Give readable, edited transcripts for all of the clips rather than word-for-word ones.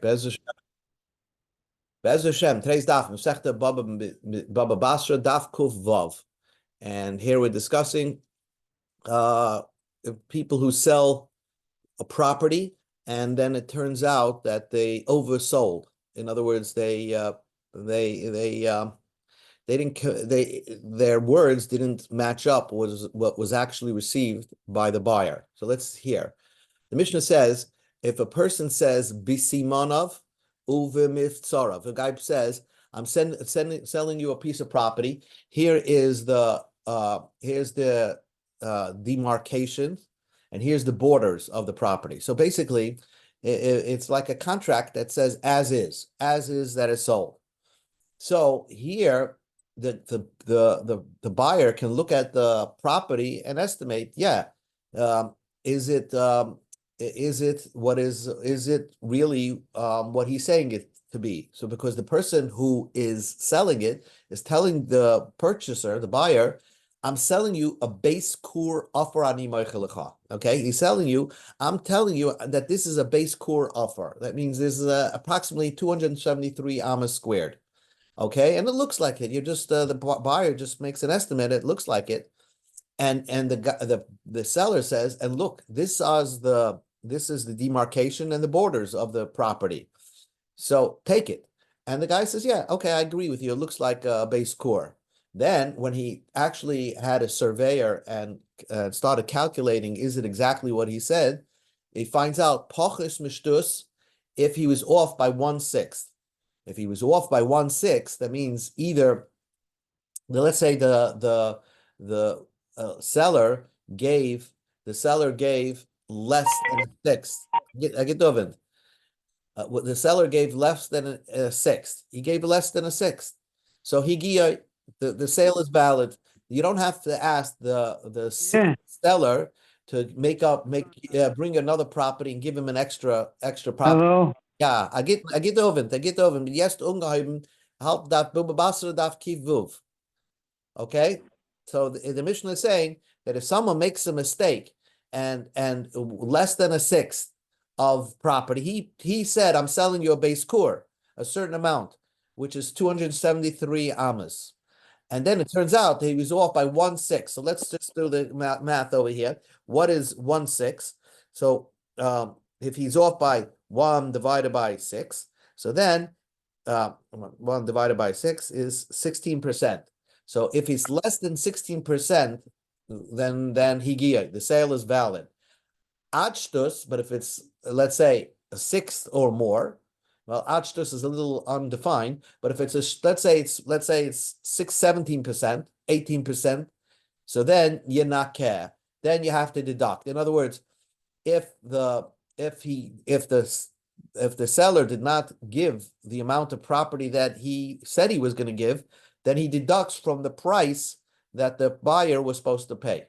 Bez Hashem, today's daf, Masechta Baba Basra, daf Kuf Vav. And here we're discussing people who sell a property and then it turns out that they oversold. In other words, their words didn't match up with what was actually received by the buyer. So let's hear. The Mishnah says, if a person says bisimonov uvimiftsarav, a guy says, I'm selling you a piece of property. Here is the demarcation, and here's the borders of the property. So basically, it's like a contract that says as is that is sold. So here, the buyer can look at the property and estimate, is it really what he's saying it to be? So because the person who is selling it is telling the purchaser, the buyer, I'm selling you a base core offer ani moichelecha. Okay, he's selling you. I'm telling you that this is a base core offer. That means this is approximately 273 amas squared. Okay, and it looks like it. You just the buyer just makes an estimate. It looks like it, and the seller says, and look, this is the demarcation and the borders of the property. So take it. And the guy says, yeah, okay, I agree with you. It looks like a base core. Then when he actually had a surveyor and started calculating, is it exactly what he said? He finds out pochis mishtus if he was off by 1/6. If he was off by 1/6, that means either let's say the seller gave less than a sixth. The seller gave less than a sixth. He gave less than a sixth. So the sale is valid. You don't have to ask the seller to bring another property and give him an extra property. Hello. Ja, er geht oven. Jetzt ungeheben, halt darf Basra darf kiv vuv. Okay, so the Mishnah is saying that if someone makes a mistake and less than a sixth of property, he said, I'm selling you a base core, a certain amount, which is 273 amas. And then it turns out that he was off by 1/6. So let's just do the math over here. What is 1/6? So if he's off by 1 divided by 6, so then 1 divided by 6 is 16%. So if it's less than 16%, then the sale is valid. Achtus, but if it's, let's say, a sixth or more, well, achtus is a little undefined, but if it's let's say it's 17%, 18%, so then you not care. Then you have to deduct. In other words, if the seller did not give the amount of property that he said he was going to give, then he deducts from the price that the buyer was supposed to pay.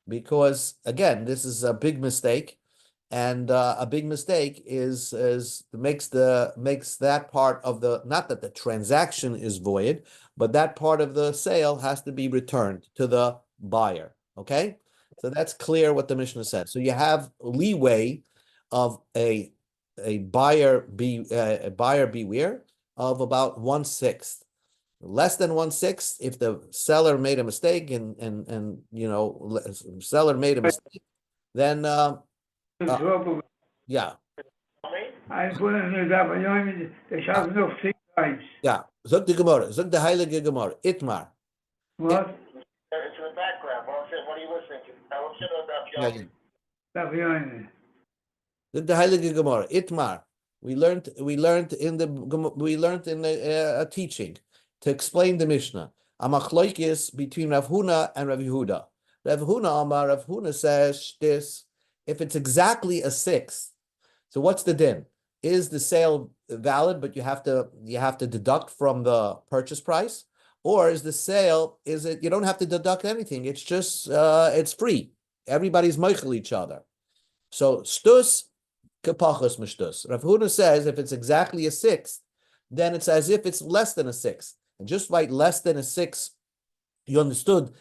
Because again, this is a big mistake, and a big mistake makes that part of not that the transaction is void, but that part of the sale has to be returned to the buyer. Okay, so that's clear what the Mishnah said. So you have leeway of a buyer beware of about 1/6. Less than 1/6, if the seller made a mistake and seller made a mistake, then yeah. I put in the Daf Yomi, the Shabbos noch 6 times. Yeah. Zog the Gemara, zog the Heilige Gemara, Itmar. What? It's in the background. What are you listening to? I'm sitting on Daf Yomi. Zog the Heilige Gemara, Itmar. We learned in a teaching to explain the Mishnah. A machloikis between Rav Huna and Rav Yehuda. Rav Huna says this: if it's exactly a sixth, so what's the din? Is the sale valid, but you have to deduct from the purchase price, or is the sale you don't have to deduct anything? It's just it's free. Everybody's meichel each other. So stus kapachos mishtus. Rav Huna says if it's exactly a sixth, then it's as if it's less than a sixth. And just like less than a sixth, you understood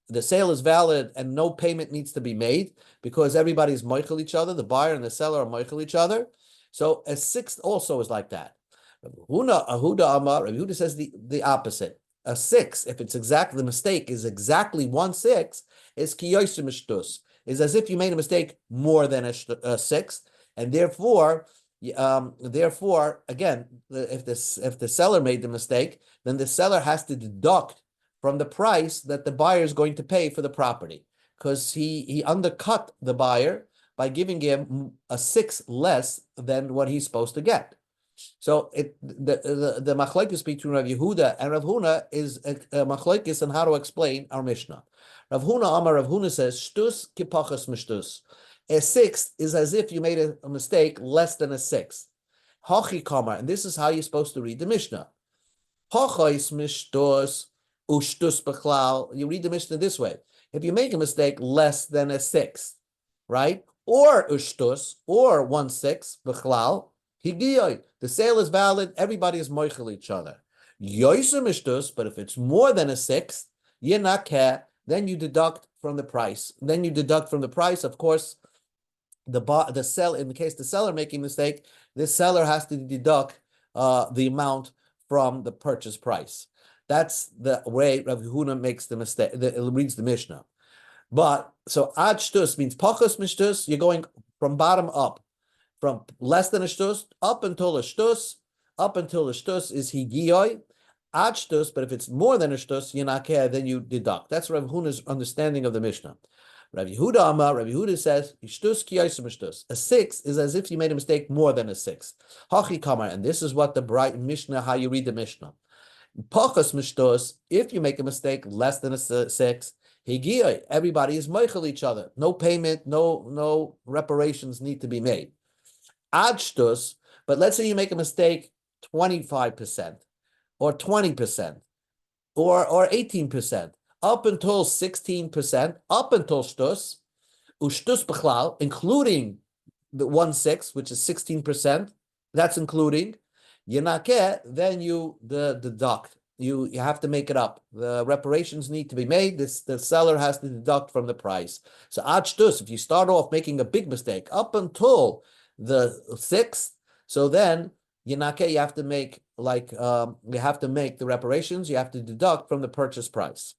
the sale is valid and no payment needs to be made because everybody's meichel each other. The buyer and the seller are meichel each other. So a sixth also is like that. Yehuda says the opposite. A sixth, if it's exactly the mistake is exactly 1/6, is kiyosim shtus, is as if you made a mistake more than a sixth, and therefore, again, if the seller made the mistake, then the seller has to deduct from the price that the buyer is going to pay for the property, because he undercut the buyer by giving him a sixth less than what he's supposed to get. So the machlokes between Rav Yehuda and Rav Huna is a machlokes on how to explain our Mishnah. Rav Huna says shtus kipachas mishtus. A sixth is as if you made a mistake less than a sixth. Hachi kamar, and this is how you're supposed to read the Mishnah. Hachais mishtus ushtus b'chlal. You read the Mishnah this way: if you make a mistake less than a sixth, right, or ushtus, or 1/6 b'chlal. The sale is valid. Everybody is moichel each other. Yoiser mishtus, but if it's more than a sixth, yenakeh, then you deduct from the price. Of course, the sell in the case the seller making a mistake, this seller has to deduct the amount from the purchase price. That's the way Rav Huna makes the mistake. Reads the Mishnah. But so ad shtus means pachos mishtus. You're going from bottom up. From less than a shtus up until a shtus is higiyoi, ad shtus, but if it's more than a shtus, yenakeh, then you deduct. That's Rav Huna's understanding of the Mishnah. Rav Yehuda says, shtus kiyosim shtus. A sixth is as if you made a mistake more than a sixth. Hachi kamar, and this is what the bright Mishnah, how you read the Mishnah. Pachas mishtus, if you make a mistake less than a sixth, higiyoi, everybody is moichel each other. No payment, no reparations need to be made. Ad shtus, but let's say you make a mistake 25% or 20% or 18%, up until 16%, up until shtus, ushtus b'chlal, including the 1/6, which is 16%, that's including yenakeh, then you deduct. You have to make it up. The reparations need to be made. The seller has to deduct from the price. So ad shtus, if you start off making a big mistake up until the 6th, so then yenakeh, you have to make the reparations. You have to deduct from the purchase price.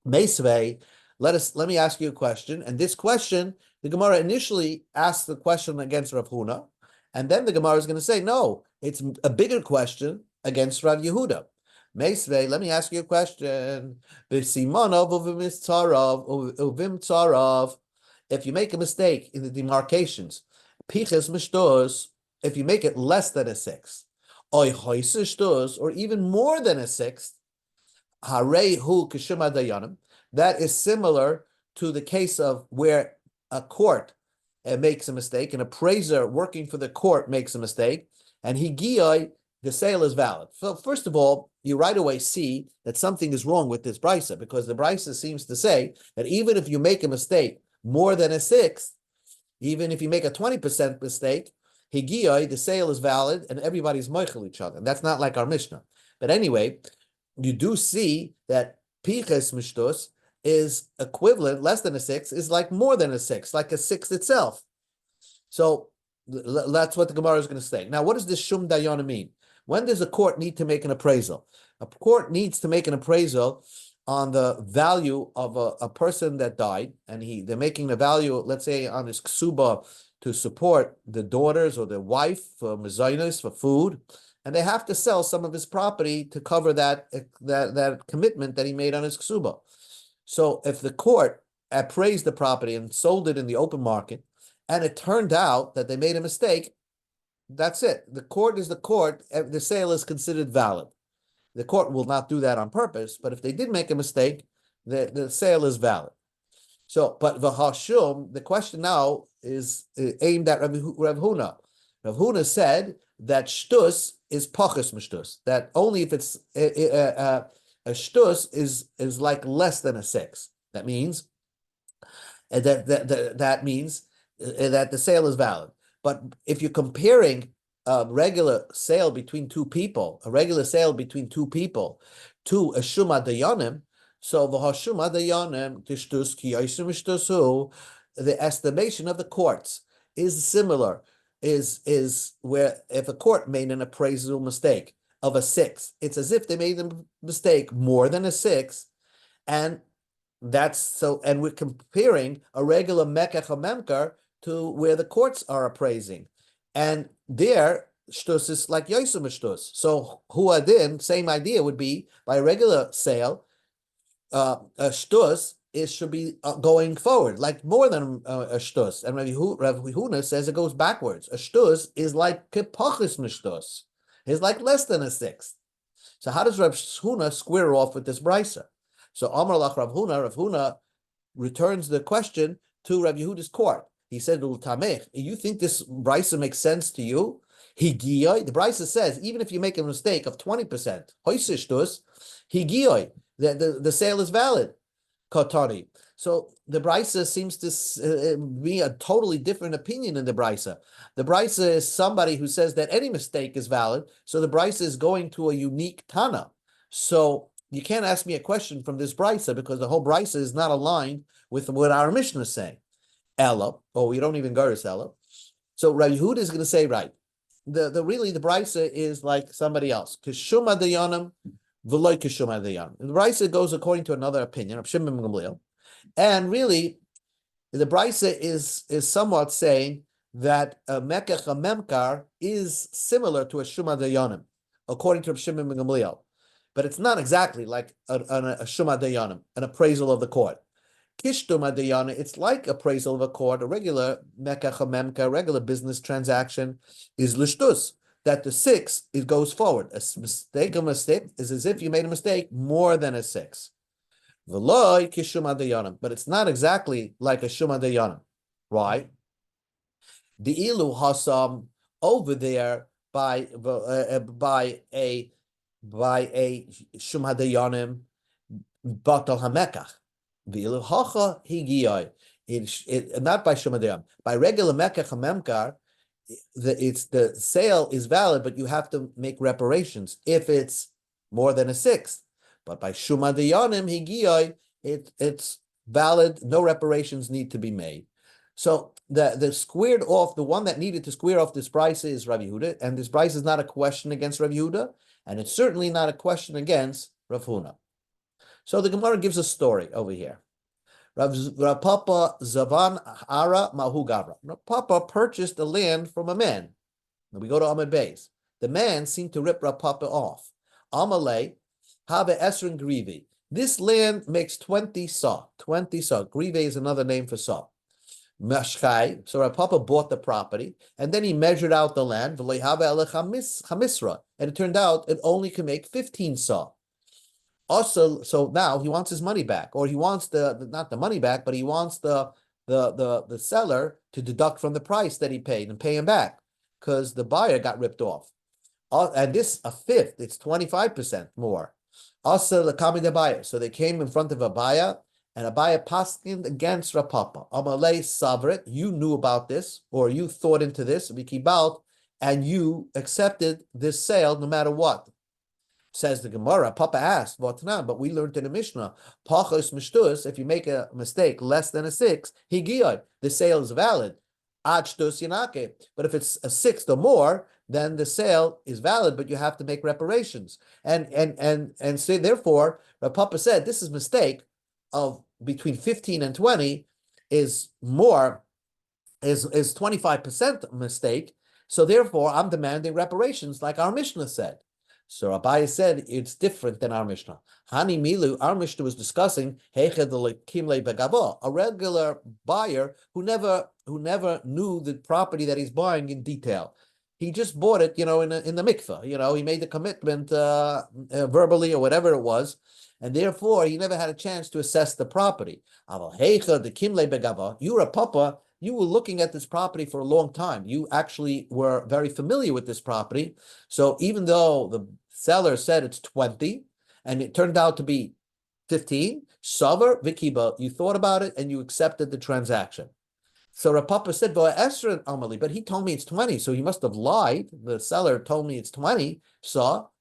Meisvei, let me ask you a question. And this question, the Gemara initially asked the question against Rav Huna, and then the Gemara is going to say, no, it's a bigger question against Rav Yehuda. Meisvei, let me ask you a question. If you make a mistake in the demarcations, piches mishtos, if you make it less than a sixth, or even more than a sixth, harehu kishuma dayanim, that is similar to the case of where a court makes a mistake, an appraiser working for the court makes a mistake, and the sale is valid. So first of all, you right away see that something is wrong with this brisa, because the brisa seems to say that even if you make a mistake more than a sixth, even if you make a 20% mistake, higiyoi, the sale is valid, and everybody's moichel each other. And that's not like our Mishnah. But anyway, you do see that piches mishtos is equivalent, less than a sixth, is like more than a sixth, like a sixth itself. So that's what the Gemara is going to say. Now, what does this shum dayana mean? When does a court need to make an appraisal? A court needs to make an appraisal on the value of a person that died, and they're making the value, let's say, on his ksuba to support the daughters or the wife for mezainos, for food, and they have to sell some of his property to cover that commitment that he made on his ksuba. So if the court appraised the property and sold it in the open market, and it turned out that they made a mistake, that's it. The court is the court. The sale is considered valid. The court will not do that on purpose, but if they did make a mistake, the sale is valid. So, but v'hashum, the question now is aimed at Rav Huna. Rav Huna said that shtus is pachas mishtus, that only if it's a shtus is like less than a six. That means that means that the sale is valid. But if you're comparing a regular sale between two people, to a shuma dayanim, so v'hashuma dayanim tishtus ki yaisim ishtusu, the estimation of the courts is similar is where if a court made an appraisal mistake of a 6, it's as if they made a mistake more than a 6, and that's so. And we're comparing a regular mekach or memkar to where the courts are appraising, and there shtus is like yosem shtus. So huadin, same idea would be by a regular sale. A shtus should be going forward, like more than a shtus. And Rav Huna says it goes backwards. A shtus is like kepachis mishtus. It's like less than a 6. So how does Rav Huna square off with this brisa? So Amar lach Rav Huna returns the question to Rav Yehuda's court. He said, you think this brisa makes sense to you? The brisa says, even if you make a mistake of 20%, the sale is valid. Kotani. So the brisa seems to be a totally different opinion in the brisa. The brisa is somebody who says that any mistake is valid. So the brisa is going to a unique Tana. So you can't ask me a question from this brisa because the whole brisa is not aligned with what our Mishnah is saying. Ella, we don't even go to Ella. So Rabbi Yehuda is going to say, right, the brisa is like somebody else. Kishuma dayanim, v'loy kishuma dayanim. The brisa goes according to another opinion of Shimon ben Gamliel, and really, the brisa is somewhat saying that a mekach a memkar is similar to a shuma dayanim, according to Shimon ben Gamliel, but it's not exactly like a shuma dayanim, an appraisal of the court. Kishtuma dayana, it's like appraisal of a court, a regular mekach memka, regular business transaction is lishtus, that the 6 it goes forward. A mistake is as if you made a mistake more than a 6. V'loy kishuma dayana, but it's not exactly like a shuma dayana, right? The ilu hasam over there by a shuma dayanim batal hamekach. Not by Shumadayam. By regular Mekach Memkar, the sale is valid, but you have to make reparations if it's more than a 6th. But by Shumadayanim Higiyai, it's valid, no reparations need to be made. So the squared off, the one that needed to square off this price is Rav Yehuda, and this price is not a question against Rav Yehuda, and it's certainly not a question against Rav Huna. So the Gemara gives a story over here. Rav Papa Zavan Ara Mahu Gavra. Rav Papa purchased the land from a man. Now we go to Ahmed Beis. The man seemed to rip Rav Papa off. Amalei Have Esrin Grivi. This land makes 20 sa. 20 sa. Grive is another name for sa. Mashchai. So Rav Papa bought the property, and then he measured out the land. And it turned out it only can make 15 sa. Also, so now he wants his money back, or he wants not the money back, but he wants the seller to deduct from the price that he paid and pay him back because the buyer got ripped off. And this a fifth, it's 25% more. Also, the kami the buyer. So they came in front of a buyer, and a buyer paskined against Rav Papa. Amalei Savret, you knew about this, or you thought into this, Vikibalt, and you accepted this sale no matter what. Says the Gemara, Papa asked, but we learned in the Mishnah, Pachos Mishtus, if you make a mistake less than a 6, Higiyad, the sale is valid. Achtus Yanake. But if it's a 6th or more, then the sale is valid, but you have to make reparations. And so therefore, Papa said this is mistake of between 15 and 20 is 25% mistake. So therefore, I'm demanding reparations, like our Mishnah said. So Abaye said it's different than our Mishnah. Hani Milu, our Mishnah was discussing a regular buyer who never knew the property that he's buying in detail. He just bought it, in the mikveh. He made the commitment verbally or whatever it was, and therefore he never had a chance to assess the property. You're a papa. You were looking at this property for a long time. You actually were very familiar with this property. So even though the seller said it's 20 and it turned out to be 15, Savar Vikiba, you thought about it and you accepted the transaction. So Rav Papa said, but he told me it's 20, so he must have lied. The seller told me it's 20. So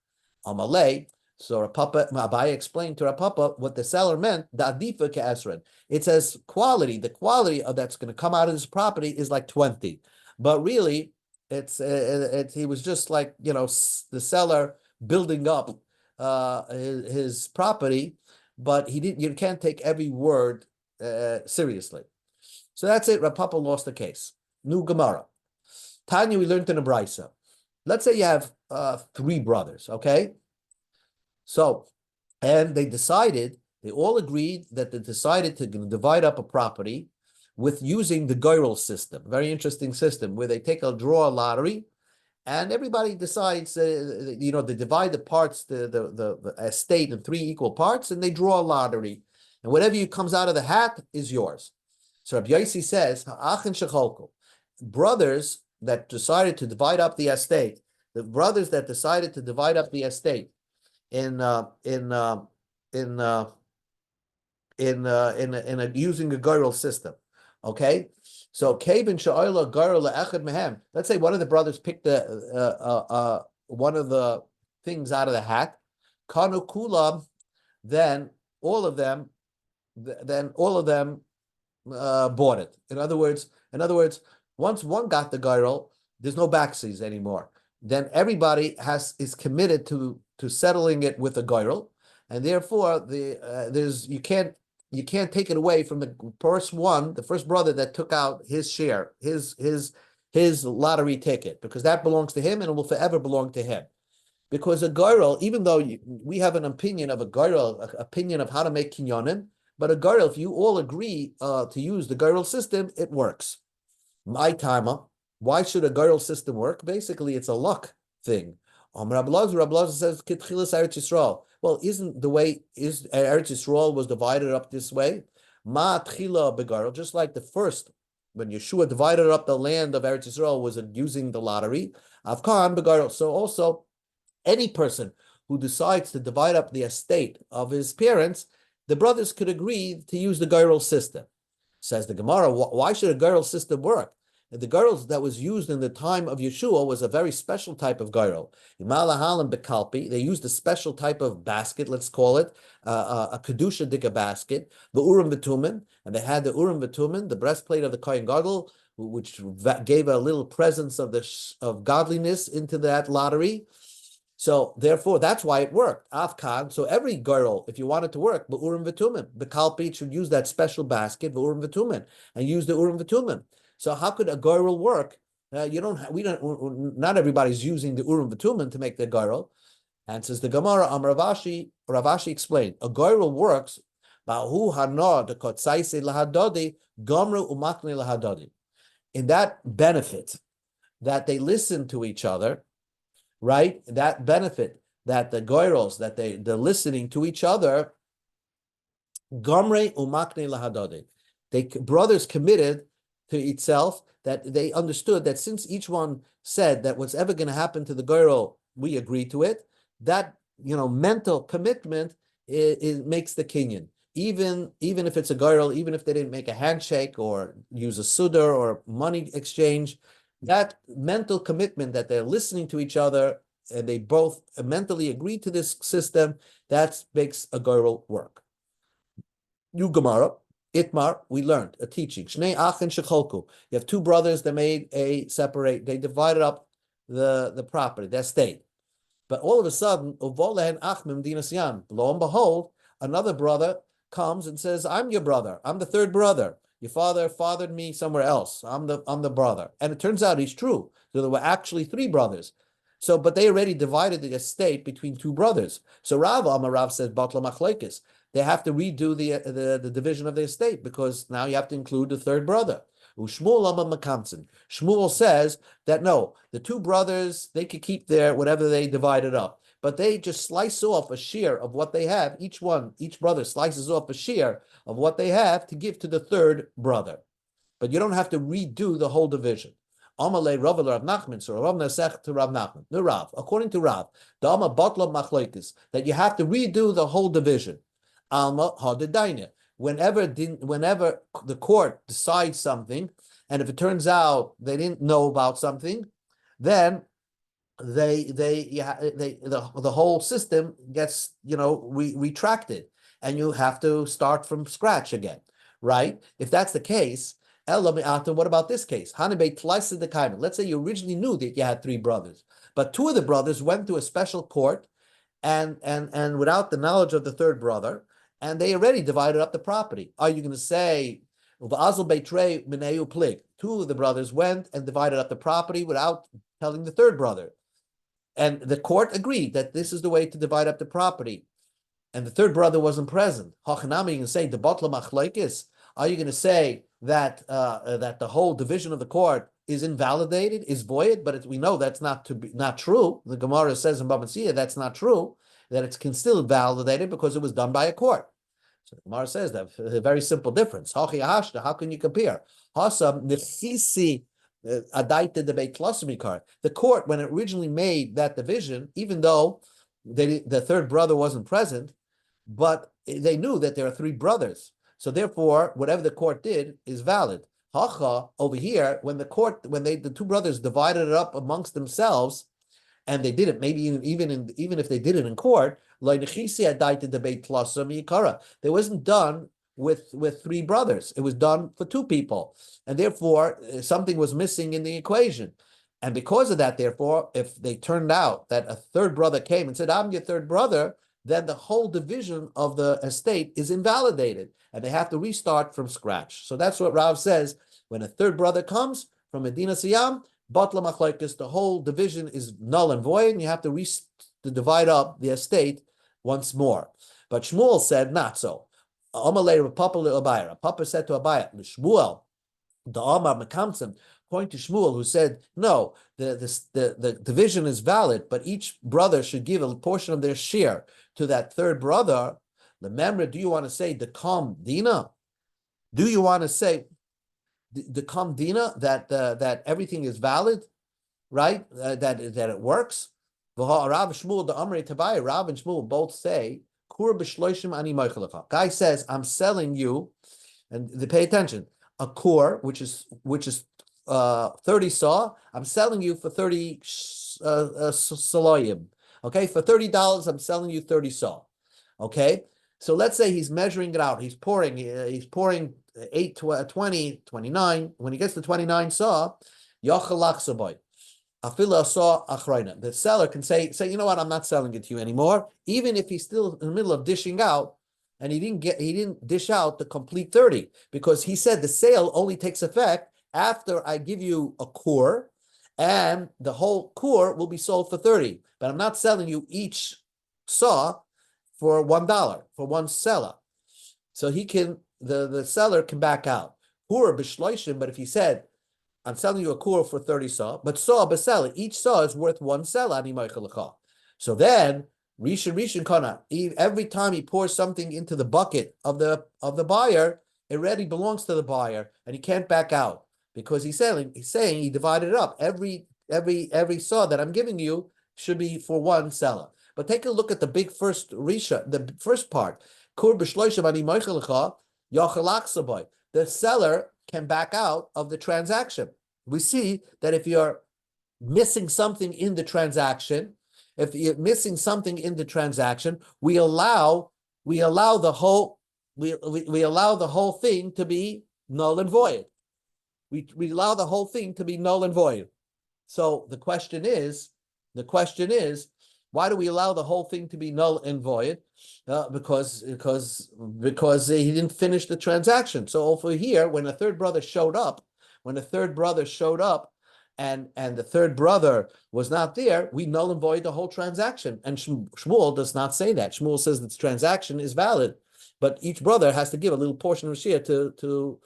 Amalei. So Rav Papa, Abaye explained to Rav Papa what the seller meant. The adifa ke'esron. It says quality. The quality of that's going to come out of this property is like 20, but really He was just like, the seller building up his property, but you can't take every word seriously. So that's it. Rav Papa lost the case. New Gemara. Tanya, we learned in a brisa. Let's say you have 3 brothers, okay? So, and they all agreed that they decided to divide up a property with using the Goyrel system. Very interesting system where they draw a lottery, and everybody decides, they divide the parts, the estate in 3 equal parts, and they draw a lottery. And whatever comes out of the hat is yours. So Rabbi Yossi says, Ha'achin shecholku, brothers that decided to divide up the estate, in using a Goyrel system. Okay, so Kevin Sha'ila Goyrel Echad Mehem. Let's say one of the brothers picked one of the things out of the hat. Kanu Kulam, then all of them bought it. In other words, once one got the Goyrel, there's no backsies anymore. Then everybody is committed to settling it with a Goyrel, and therefore you can't take it away from the first brother that took out his share, his lottery ticket, because that belongs to him and it will forever belong to him. Because a Goyrel, even though we have an opinion of a Goyrel, opinion of how to make kinyonim, but a Goyrel, if you all agree to use the Goyrel system, it works. My timer. Why should a Goyrel system work? Basically, it's a luck thing. Rabbi Lazar says, Kitchilas Eretz Yisrael. Well, isn't the way Eretz Yisrael was divided up this way? Ma tchila begoyrel, just like the first, when Yeshua divided up the land of Eretz Yisrael, was using the lottery. Avkan begoyrel. So also, any person who decides to divide up the estate of his parents, the brothers could agree to use the Goyrel system. Says the Gemara, why should a Goyrel system work? The Goyrel that was used in the time of Yeshua was a very special type of Goyrel. Imalahalim bekalpi, they used a special type of basket, let's call it, a Kedusha Dika basket, the Urim V'Tumin, and they had the Urim V'Tumin, the breastplate of the Kohen Gadol, which gave a little presence of godliness into that lottery. So therefore, that's why it worked. Afkan. So every Goyrel, if you want it to work, the Urim V'Tumin, the Kalpi should use that special basket, the Urim V'Tumin, and use the Urim V'Tumin. So how could a Goyrel work? Not everybody's using the Urim V'Tumin to make the Goyrel. And says the Gemara, Ravashi explained, a Goyrel works, in that benefit that they listen to each other, right? That benefit that the Goyrels, that they're listening to each other, Gomre umakne lahadodi. Brothers committed to itself, that they understood that since each one said that what's ever going to happen to the Goyrel, we agree to it, that mental commitment makes the kinyan. Even if it's a Goyrel, even if they didn't make a handshake or use a sudar or money exchange, that mental commitment that they're listening to each other and they both mentally agree to this system, that makes a Goyrel work. New Gemara, Itmar, we learned a teaching. Shnei achin shecholku. You have 2 brothers that they divided up the property, the estate. But all of a sudden, uvolahen achmim dinas yam. Lo and behold, another brother comes and says, "I'm your brother. I'm the 3rd brother. Your father fathered me somewhere else. I'm the brother." And it turns out he's true. So there were actually 3 brothers. So, but they already divided the estate between 2 brothers. So Rav says, Batla Machlekes. They have to redo the division of the estate, because now you have to include the 3rd brother. Shmuel says that no, the 2 brothers, they could keep whatever they divided up, but they just slice off a share of what they have. Each brother slices off a share of what they have to give to the 3rd brother. But you don't have to redo the whole division. Amalei Rav Rav Nachman, so Rav Nasech to Rav Nachman. No, Rav, according to Rav, the Amma Batla Machlekes, that you have to redo the whole division. Alma Hadadaina. Whenever the court decides something, and if it turns out they didn't know about something, then the whole system gets retracted, and you have to start from scratch again, right? If that's the case, What about this case? Let's say you originally knew that you had three brothers, but two of the brothers went to a special court and without the knowledge of the third brother, and they already divided up the property. Are you going to say two of the brothers went and divided up the property without telling the third brother? And the court agreed that this is the way to divide up the property. And the third brother wasn't present. Are you going to say the batla machlokes? Are you going to say that that the whole division of the court is invalidated, is void? But we know that's not true. The Gemara says in Bava Basra that's not true. That it can still validated because it was done by a court. So the Gemara says that a very simple difference. How can you compare? The court, when it originally made that division, even though the third brother wasn't present, but they knew that there are three brothers. So therefore, whatever the court did is valid. Hacha, over here, when the two brothers divided it up amongst themselves, and they did it, maybe even if they did it in court, it wasn't done with three brothers. It was done for two people. And therefore, something was missing in the equation. And because of that, therefore, if they turned out that a third brother came and said, I'm your third brother, then the whole division of the estate is invalidated. And they have to restart from scratch. So that's what Rav says. When a third brother comes from Medina Siyam, Batla Machlokes, the whole division is null and void, and you have to divide up the estate once more. But Shmuel said not so. Papa said to Abaya, Shmuel, the Amar Mekamtzim, according to Shmuel, who said, no, the division is valid, but each brother should give a portion of their share to that third brother. Remember, do you want to say the Kam Dina? Do you want to say the Kam Dina that everything is valid, right? That it works? Rav Shmuel, the Amrei Tabai, Rav and Shmuel both say, Guy says, I'm selling you, and they pay attention, a kur, which is 30 saw, I'm selling you for 30 saloyim. Okay, for $30, I'm selling you 30 saw. Okay, so let's say he's measuring it out. He's pouring 8, 20, 29. When he gets to 29 saw, the seller can say, you know what, I'm not selling it to you anymore, even if he's still in the middle of dishing out, and he didn't dish out the complete 30, because he said the sale only takes effect after I give you a kur, and the whole kur will be sold for 30. But I'm not selling you each saw for $1 for one seller. So the seller can back out. Kur b'shloishim, but if he said, I'm selling you a kur for 30 saw, but saw b'seller, each saw is worth one seller. So then, Rishon Kana, every time he pours something into the bucket of the buyer, it already belongs to the buyer, and he can't back out because he's saying he divided it up. Every saw that I'm giving you should be for one seller. But take a look at the big first Risha, the first part. Kur b'shloishim ani moichel lecha yachal aksaboy. The seller can back out of the transaction. We see that if you're missing something in the transaction, we allow the whole thing to be null and void. We allow the whole thing to be null and void. So the question is, why do we allow the whole thing to be null and void? Because he didn't finish the transaction. So over here, when a third brother showed up, and the third brother was not there, we null and void the whole transaction. And Shmuel does not say that. Shmuel says that the transaction is valid, but each brother has to give a little portion of share to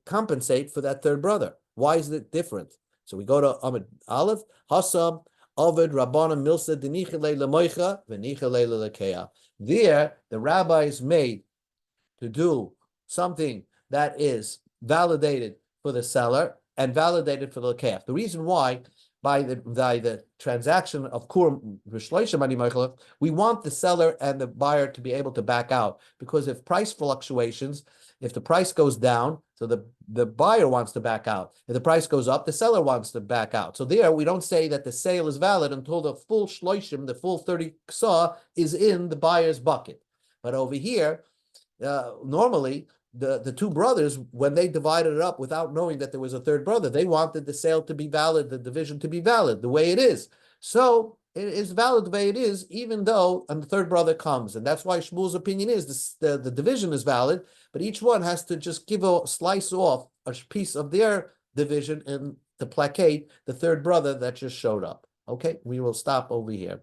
compensate for that third brother. Why is it different? So we go to Amid Aleph, Hasam, Ovid, Rabbana, Milsa, Denichele Lemoicha, Venichele Lekea. There, the rabbis made to do something that is validated for the seller and validated for the Lekeach. The reason why, by the transaction of Kur V'Shloisha Mani Moicha, we want the seller and the buyer to be able to back out, because if price fluctuations, if the price goes down, so the buyer wants to back out. If the price goes up, the seller wants to back out. So there, we don't say that the sale is valid until the full shloishim, the full 30 saw, is in the buyer's bucket. But over here, normally, the two brothers, when they divided it up without knowing that there was a third brother, they wanted the sale to be valid, the division to be valid, the way it is. So it is valid the way it is, even though the third brother comes. And that's why Shmuel's opinion is the division is valid, but each one has to just give a slice off a piece of their division and to placate the third brother that just showed up. Okay, we will stop over here.